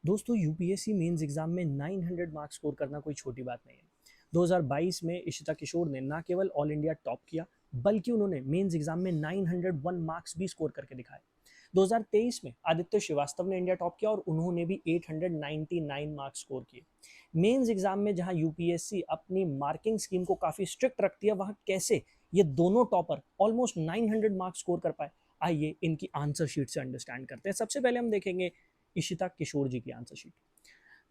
दोस्तों UPSC mains exam में 900 marks score करना कोई छोटी बात नहीं है। 2022 में इशिता किशोर ने न केवल ऑल इंडिया टॉप किया बल्कि उन्होंने मेंस एग्जाम में 901 मार्क्स भी स्कोर करके दिखाए। 2023 में आदित्य श्रीवास्तव ने इंडिया टॉप किया और उन्होंने भी 899 मार्क्स स्कोर किए। मेंस एग्जाम में जहां यूपीएससी अपनी मार्किंग स्कीम को काफी स्ट्रिक्ट रखती है, वहां कैसे ये दोनों टॉपर ऑलमोस्ट 900 मार्क्स स्कोर कर पाए, आइए इनकी आंसर शीट से अंडरस्टैंड करते हैं। सबसे पहले हम देखेंगे इशिता किशोर जी की आंसर शीट।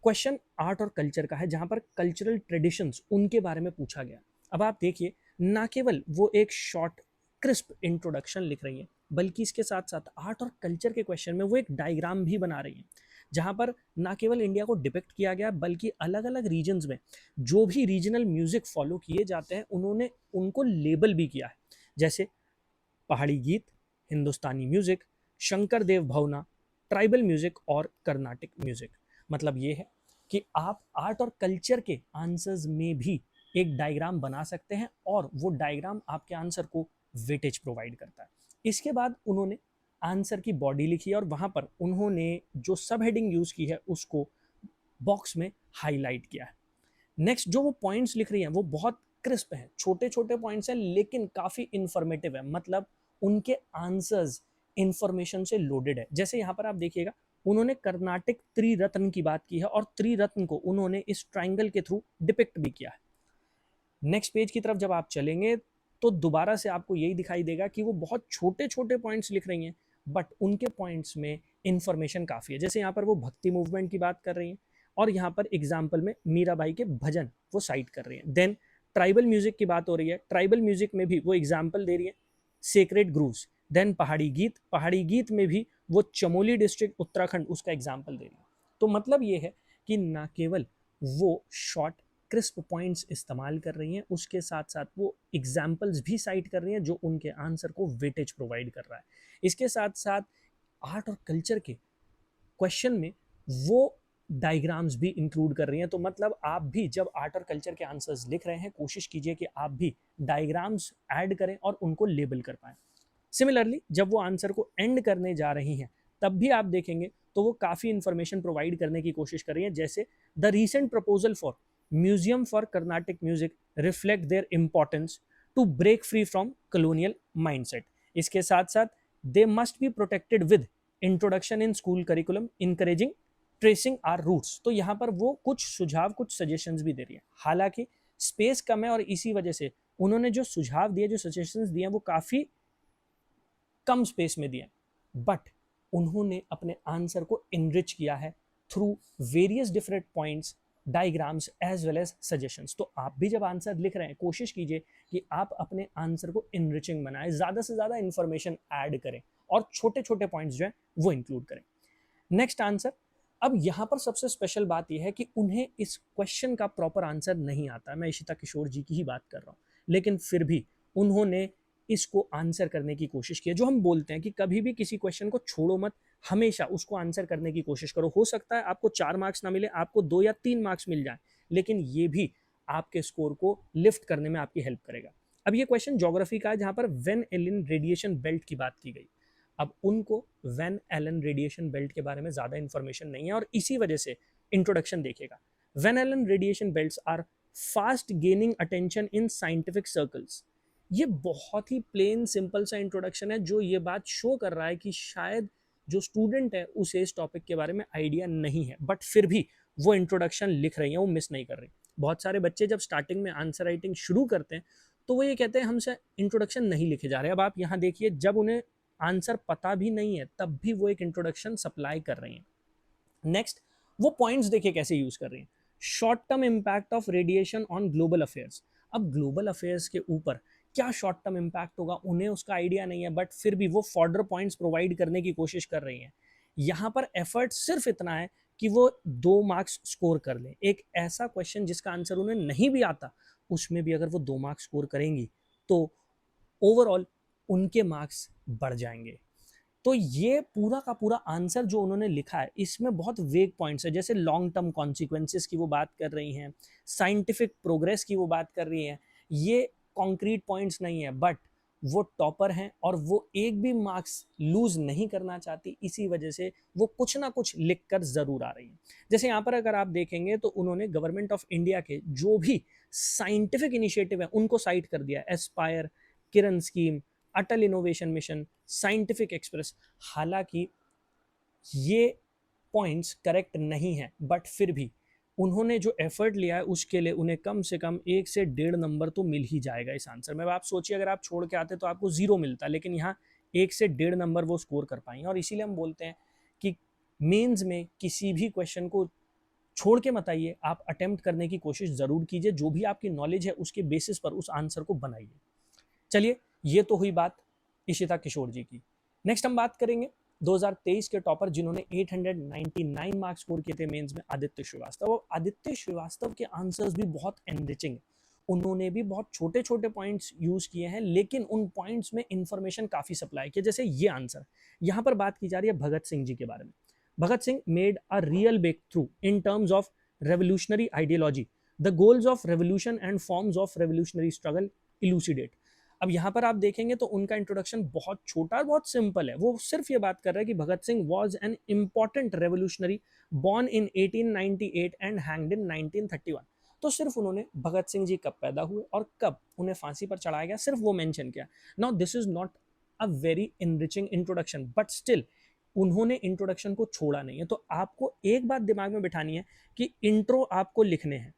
क्वेश्चन आर्ट और कल्चर का है, जहां पर कल्चरल ट्रेडिशंस उनके बारे में पूछा गया। अब आप देखिए, ना केवल वो एक शॉर्ट क्रिस्प इंट्रोडक्शन लिख रही है, बल्कि इसके साथ साथ आर्ट और कल्चर के क्वेश्चन में वो एक डायग्राम भी बना रही है, जहां पर ना केवल इंडिया को डिपिक्ट किया गया बल्कि अलग अलग रीजन्स में जो भी रीजनल म्यूजिक फॉलो किए जाते हैं उन्होंने उनको लेबल भी किया है, जैसे पहाड़ी गीत, हिंदुस्तानी म्यूजिक, शंकर देव भावना, ट्राइबल म्यूजिक और कर्नाटिक म्यूजिक। मतलब ये है कि आप आर्ट और कल्चर के आंसर्स में भी एक डायग्राम बना सकते हैं और वो डायग्राम आपके आंसर को वेटेज प्रोवाइड करता है। इसके बाद उन्होंने आंसर की बॉडी लिखी है और वहां पर उन्होंने जो सब हेडिंग यूज की है उसको बॉक्स में हाईलाइट किया है। नेक्स्ट जो वो पॉइंट्स लिख रही हैं वो बहुत क्रिस्प है, छोटे छोटे पॉइंट्स हैं लेकिन काफी इंफॉर्मेटिव है। मतलब उनके आंसर्स इंफॉर्मेशन से लोडेड है। जैसे यहाँ पर आप देखिएगा, उन्होंने कर्नाटिक त्रिरत्न की बात की है और त्रिरत्न को उन्होंने इस ट्राइंगल के थ्रू डिपिक्ट भी किया है। नेक्स्ट पेज की तरफ जब आप चलेंगे तो दोबारा से आपको यही दिखाई देगा कि वो बहुत छोटे छोटे पॉइंट्स लिख रही हैं, बट उनके पॉइंट्स में इंफॉर्मेशन काफ़ी है। जैसे यहाँ पर वो भक्ति मूवमेंट की बात कर रही हैं और यहाँ पर एग्जाम्पल में मीराबाई के भजन वो साइट कर रही हैं। देन ट्राइबल म्यूजिक की बात हो रही है, ट्राइबल म्यूजिक में भी वो एग्जाम्पल दे रही है सेक्रेड ग्रूव्स। देन पहाड़ी गीत में भी वो चमोली डिस्ट्रिक्ट उत्तराखंड उसका एग्जाम्पल दे रही है। तो मतलब ये है कि ना केवल वो शॉर्ट क्रिस्प पॉइंट्स इस्तेमाल कर रही हैं, उसके साथ साथ वो एग्जाम्पल्स भी साइट कर रही हैं जो उनके आंसर को वेटेज प्रोवाइड कर रहा है। इसके साथ साथ आर्ट और कल्चर के क्वेश्चन में वो डायग्राम्स भी इंक्लूड कर रही हैं। तो मतलब आप भी जब आर्ट और कल्चर के आंसर्स लिख रहे हैं, कोशिश कीजिए कि आप भी डायग्राम्स ऐड करें और उनको लेबल कर पाएं। सिमिलरली जब वो आंसर को एंड करने जा रही हैं, तब भी आप देखेंगे तो वो काफ़ी इंफॉर्मेशन प्रोवाइड करने की कोशिश कर रही हैं। जैसे the recent proposal for museum for Carnatic music reflect their importance to break free from colonial mindset. इसके साथ साथ they must be protected with introduction in school curriculum encouraging tracing our roots. तो यहाँ पर वो कुछ सुझाव, कुछ सजेशंस भी दे रही है। हालांकि स्पेस कम है और इसी वजह से उन्होंने जो सुझाव दिए, जो सजेशंस दिए, वो काफ़ी कम स्पेस में दिए, बट उन्होंने अपने आंसर को इनरिच किया है through various different points, diagrams as well as suggestions. तो आप भी जब आंसर लिख रहे हैं, कोशिश कीजिए कि आप अपने आंसर को इनरिचिंग बनाएं, ज़्यादा से ज़्यादा इंफॉर्मेशन ऐड करें और छोटे छोटे पॉइंट्स जो हैं वो इंक्लूड करें। Next answer. अब यहाँ पर सबसे स्पेशल बात यह है कि उन्हें इस क्वेश्चन का प्रॉपर आंसर नहीं आता। मैं इशिता किशोर जी की ही बात कर रहा हूँ, लेकिन फिर भी उन्होंने इसको आंसर करने की कोशिश की है। जो हम बोलते हैं कि कभी भी किसी क्वेश्चन को छोड़ो मत, हमेशा उसको आंसर करने की कोशिश करो। हो सकता है आपको 4 मार्क्स ना मिले, आपको 2 या 3 मार्क्स मिल जाए, लेकिन ये भी आपके स्कोर को लिफ्ट करने में आपकी हेल्प करेगा। अब ये क्वेश्चन ज्योग्राफी का है, जहां पर वेन एलन रेडिएशन बेल्ट की बात की गई। अब उनको वैन एलन रेडिएशन बेल्ट के बारे में ज़्यादा इंफॉर्मेशन नहीं है और इसी वजह से इंट्रोडक्शन देखेगा। Van Allen radiation belts are fast gaining attention in scientific circles. ये बहुत ही प्लेन सिंपल सा इंट्रोडक्शन है जो ये बात शो कर रहा है कि शायद जो स्टूडेंट है उसे इस टॉपिक के बारे में आइडिया नहीं है, बट फिर भी वो इंट्रोडक्शन लिख रही है, वो मिस नहीं कर रही। बहुत सारे बच्चे जब स्टार्टिंग में आंसर राइटिंग शुरू करते हैं तो वो ये कहते हैं हमसे इंट्रोडक्शन नहीं लिखे जा रहे। अब आप यहाँ देखिए, जब उन्हें आंसर पता भी नहीं है तब भी वो एक इंट्रोडक्शन सप्लाई कर रही हैं। नेक्स्ट, वो पॉइंट्स देखिए कैसे यूज कर रही हैं। Short term impact of radiation on global affairs. अब ग्लोबल अफेयर्स के ऊपर क्या शॉर्ट टर्म इम्पैक्ट होगा उन्हें उसका आइडिया नहीं है, बट फिर भी वो फॉर्डर पॉइंट्स प्रोवाइड करने की कोशिश कर रही हैं। यहाँ पर एफर्ट सिर्फ इतना है कि वो 2 मार्क्स स्कोर कर लें। एक ऐसा क्वेश्चन जिसका आंसर उन्हें नहीं भी आता, उसमें भी अगर वो 2 मार्क्स स्कोर करेंगी तो ओवरऑल उनके मार्क्स बढ़ जाएंगे। तो ये पूरा का पूरा आंसर जो उन्होंने लिखा है, इसमें बहुत वेग पॉइंट्स है। जैसे लॉन्ग टर्म कॉन्सिक्वेंसेस की वो बात कर रही हैं, साइंटिफिक प्रोग्रेस की वो बात कर रही हैं। ये कॉन्क्रीट पॉइंट्स नहीं है, बट वो टॉपर हैं और वो एक भी मार्क्स लूज नहीं करना चाहती, इसी वजह से वो कुछ ना कुछ लिख कर जरूर आ रही हैं। जैसे यहाँ पर अगर आप देखेंगे तो उन्होंने गवर्नमेंट ऑफ इंडिया के जो भी साइंटिफिक इनिशिएटिव है उनको साइट कर दिया, एस्पायर, किरण स्कीम, अटल इनोवेशन मिशन, साइंटिफिक एक्सप्रेस। हालांकि ये पॉइंट्स करेक्ट नहीं है, बट फिर भी उन्होंने जो एफर्ट लिया है उसके लिए उन्हें कम से कम 1 से 1.5 नंबर तो मिल ही जाएगा इस आंसर में। आप सोचिए अगर आप छोड़ के आते तो आपको 0 मिलता, लेकिन यहाँ 1 से 1.5 नंबर वो स्कोर कर पाएंगे। और इसीलिए हम बोलते हैं कि मेंस में किसी भी क्वेश्चन को छोड़ के मत आइए, आप अटेम्प्ट करने की कोशिश जरूर कीजिए, जो भी आपकी नॉलेज है उसके बेसिस पर उस आंसर को बनाइए। चलिए, ये तो हुई बात इशिता किशोर जी की। नेक्स्ट हम बात करेंगे 2023 के टॉपर जिन्होंने 899 मार्क्स स्कोर किए थे मेंस में, आदित्य श्रीवास्तव। और आदित्य श्रीवास्तव के आंसर्स भी बहुत एनरिचिंग है। उन्होंने भी बहुत छोटे छोटे पॉइंट्स यूज किए हैं, लेकिन उन पॉइंट्स में इंफॉर्मेशन काफी सप्लाई किया। जैसे ये आंसर, यहाँ पर बात की जा रही है भगत सिंह जी के बारे में। Bhagat Singh made a real breakthrough in terms of revolutionary ideology, the goals of revolution and forms of revolutionary struggle elucidate. अब यहाँ पर आप देखेंगे तो उनका इंट्रोडक्शन बहुत छोटा और बहुत सिंपल है। वो सिर्फ ये बात कर रहा है कि Bhagat Singh was an important revolutionary born in 1898 and hanged in 1931। तो सिर्फ उन्होंने भगत सिंह जी कब पैदा हुए और कब उन्हें फांसी पर चढ़ाया गया, सिर्फ वो मेंशन किया। Now this is not a very enriching introduction, but still उन्होंने इंट्रोडक्शन को छोड़ा नहीं है। तो आपको एक बात दिमाग में बिठानी है कि इंट्रो आपको लिखने हैं।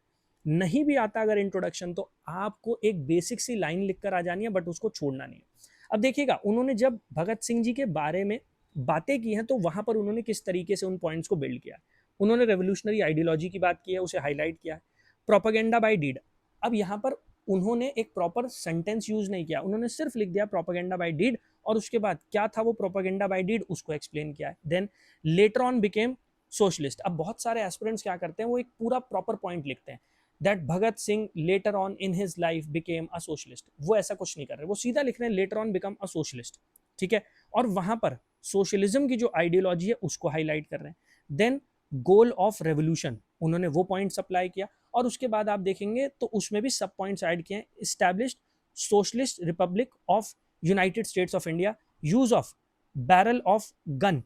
नहीं भी आता अगर इंट्रोडक्शन, तो आपको एक बेसिक सी लाइन लिखकर आ जानी है, बट उसको छोड़ना नहीं है। अब देखिएगा, उन्होंने जब भगत सिंह जी के बारे में बातें की हैं तो वहां पर उन्होंने किस तरीके से उन पॉइंट्स को बिल्ड किया है। उन्होंने रेवोल्यूशनरी आइडियोलॉजी की बात की है, उसे हाईलाइट किया है। प्रोपागेंडा बाय डीड, अब यहाँ पर उन्होंने एक प्रॉपर सेंटेंस यूज नहीं किया, उन्होंने सिर्फ लिख दिया प्रोपागेंडा बाय डीड, और उसके बाद क्या था वो प्रोपागेंडा बाय डीड उसको एक्सप्लेन किया है। Then later on became socialist. अब बहुत सारे एस्पिरेंट्स क्या करते हैं, वो एक पूरा प्रॉपर पॉइंट लिखते हैं that Bhagat Singh later on in his life became a socialist. वो ऐसा कुछ नहीं कर रहे, वो सीधा लिख रहे हैं later on become a socialist, ठीक है। और वहां पर सोशलिज्म की जो आइडियोलॉजी है उसको हाईलाइट कर रहे हैं। देन गोल ऑफ रेवोल्यूशन, उन्होंने वो पॉइंट अप्लाई किया। और उसके बाद आप देखेंगे तो उसमें भी सब पॉइंट्स ऐड किए हैं। Established socialist Republic of United states of India, use of barrel of gun.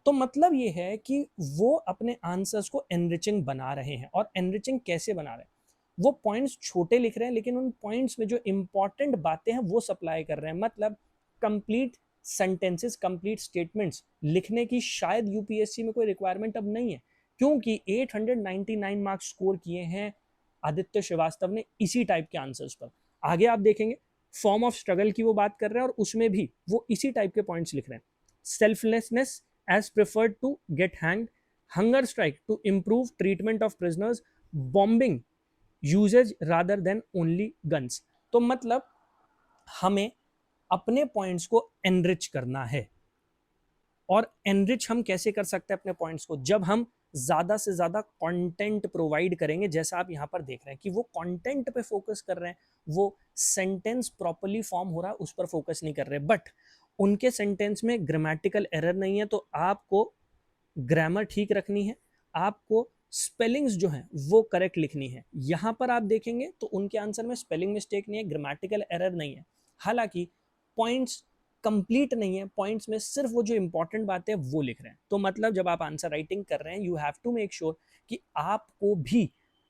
तो मतलब ये है कि वो अपने आंसर्स को एनरिचिंग बना रहे हैं। और एनरिचिंग कैसे बना रहे हैं, वो पॉइंट्स छोटे लिख रहे हैं, लेकिन उन पॉइंट्स में जो इंपॉर्टेंट बातें हैं वो सप्लाई कर रहे हैं। मतलब कंप्लीट सेंटेंसेस, कंप्लीट स्टेटमेंट्स लिखने की शायद यूपीएससी में कोई रिक्वायरमेंट अब नहीं है, क्योंकि 899 मार्क्स स्कोर किए हैं आदित्य श्रीवास्तव ने इसी टाइप के आंसर्स पर। आगे आप देखेंगे फॉर्म ऑफ स्ट्रगल की वो बात कर रहे हैं और उसमें भी वो इसी टाइप के पॉइंट्स लिख रहे हैं। Selflessness as preferred to get hanged, hunger strike to improve treatment of prisoners, bombing usage rather than only guns। तो मतलब हमें अपने पॉइंट्स को एनरिच करना है। और एनरिच हम कैसे कर सकते हैं अपने पॉइंट्स को, जब हम ज्यादा से ज्यादा कंटेंट प्रोवाइड करेंगे। जैसा आप यहां पर देख रहे हैं कि वो कंटेंट पे फोकस कर रहे हैं, वो सेंटेंस प्रॉपर्ली फॉर्म हो रहा है उस पर फोकस नहीं कर रहे, बट उनके सेंटेंस में ग्रामेटिकल एरर नहीं है। तो आपको ग्रामर ठीक रखनी है, आपको स्पेलिंग्स जो हैं वो करेक्ट लिखनी है। यहां पर आप देखेंगे तो उनके आंसर में स्पेलिंग मिस्टेक नहीं है, ग्रामेटिकल एरर नहीं है। हालांकि पॉइंट्स कंप्लीट नहीं है, पॉइंट्स में सिर्फ वो जो इंपॉर्टेंट बातें हैं वो लिख रहे हैं। तो मतलब जब आप आंसर राइटिंग कर रहे हैं, you have to make sure कि आपको भी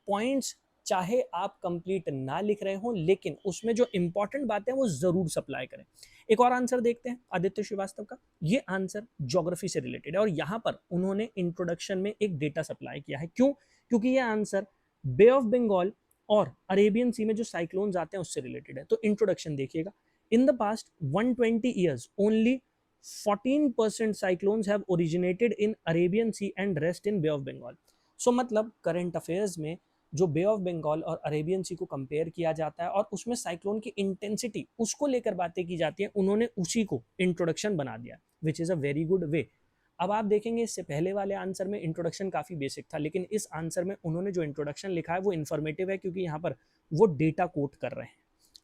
पॉइंट्स, चाहे आप कंप्लीट ना लिख रहे हो, लेकिन उसमें जो इंपॉर्टेंट बातें हैं वो जरूर सप्लाई करें। एक और आंसर देखते हैं आदित्य श्रीवास्तव का। ये आंसर ज्योग्राफी से रिलेटेड है और यहां पर उन्होंने इंट्रोडक्शन में एक डेटा सप्लाई किया है। क्यों? क्योंकि ये आंसर बे ऑफ बंगाल और अरेबियन सी में जो साइक्लोन्स आते हैं उससे रिलेटेड है। तो इंट्रोडक्शन देखिएगा। In the past 120 years, only 14% cyclones have originated in Arabian Sea and rest in Bay of Bengal. So मतलब करंट अफेयर्स में जो बे ऑफ बंगाल और अरेबियन सी को कंपेयर किया जाता है और उसमें साइक्लोन की इंटेंसिटी उसको लेकर बातें की जाती है, उन्होंने उसी को इंट्रोडक्शन बना दिया, which is a very good way. अब आप देखेंगे इससे पहले वाले आंसर में इंट्रोडक्शन काफ़ी बेसिक था, लेकिन इस आंसर में उन्होंने जो इंट्रोडक्शन लिखा है वो इन्फॉर्मेटिव है, क्योंकि यहाँ पर वो डेटा कोट कर रहे हैं।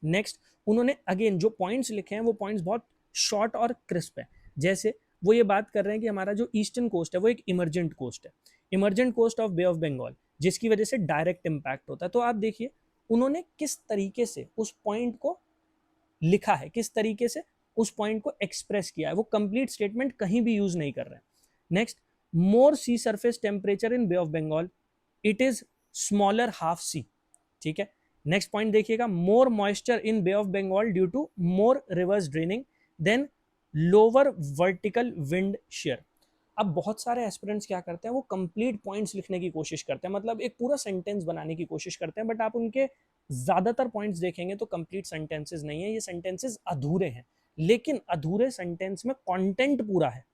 नेक्स्ट, उन्होंने अगेन जो पॉइंट्स लिखे हैं वो पॉइंट्स बहुत शॉर्ट और क्रिस्प है। जैसे वो ये बात कर रहे हैं कि हमारा जो ईस्टर्न कोस्ट है वो एक इमरजेंट कोस्ट है, emergent coast of bay of Bengal, जिसकी वजह से डायरेक्ट इंपैक्ट होता है। तो आप देखिए उन्होंने किस तरीके से उस पॉइंट को लिखा है, किस तरीके से उस पॉइंट को एक्सप्रेस किया है, वो कंप्लीट स्टेटमेंट कहीं भी यूज नहीं कर रहे हैं। Next, more sea surface temperature in bay of Bengal, it is smaller half sea. ठीक है, नेक्स्ट पॉइंट देखिएगा, more moisture in bay of Bengal due to more rivers draining then lower vertical wind shear. अब बहुत सारे एस्पिरेंट्स क्या करते हैं, वो कंप्लीट पॉइंट्स लिखने की कोशिश करते हैं, मतलब एक पूरा सेंटेंस बनाने की कोशिश करते हैं, बट आप उनके ज्यादातर पॉइंट्स देखेंगे तो कंप्लीट सेंटेंसेस नहीं है, ये सेंटेंसेस अधूरे हैं। लेकिन अधूरे सेंटेंस में कंटेंट पूरा है।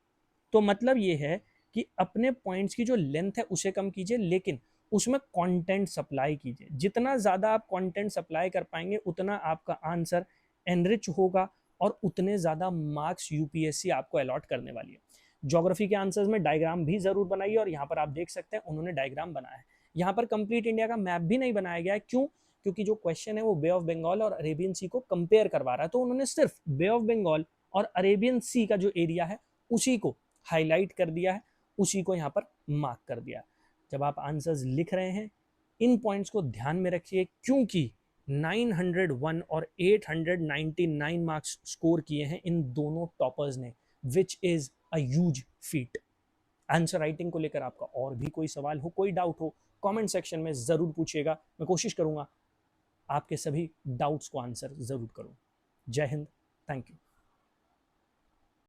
तो मतलब ये है कि अपने पॉइंट्स की जो लेंथ है उसे कम कीजिए, लेकिन उसमें कंटेंट सप्लाई कीजिए। जितना ज्यादा आप कंटेंट सप्लाई कर पाएंगे उतना आपका आंसर एनरिच होगा और उतने ज्यादा मार्क्स यूपीएससी आपको अलॉट करने वाली है। ज्योग्राफी के आंसर्स में डायग्राम भी जरूर बनाइए, और यहाँ पर आप देख सकते हैं उन्होंने डायग्राम बनाया है। यहाँ पर कंप्लीट इंडिया का मैप भी नहीं बनाया गया है। क्यों? क्योंकि जो क्वेश्चन है वो बे ऑफ बंगाल और अरेबियन सी को कंपेयर करवा रहा है, तो उन्होंने सिर्फ बे ऑफ बंगाल और अरेबियन सी का जो एरिया है उसी को हाईलाइट कर दिया है, उसी को यहाँ पर मार्क कर दिया है। जब आप आंसर्स लिख रहे हैं इन पॉइंट्स को ध्यान में रखिए, क्योंकि 901 और 899 मार्क्स स्कोर किए हैं इन दोनों टॉपर्स ने, which is a huge feet. Answer writing को लेकर आपका और भी कोई सवाल हो, कोई डाउट हो, कमेंट सेक्शन में जरूर पूछिएगा। मैं कोशिश करूंगा आपके सभी डाउट्स को आंसर जरूर करूं। जय हिंद, थैंक यू।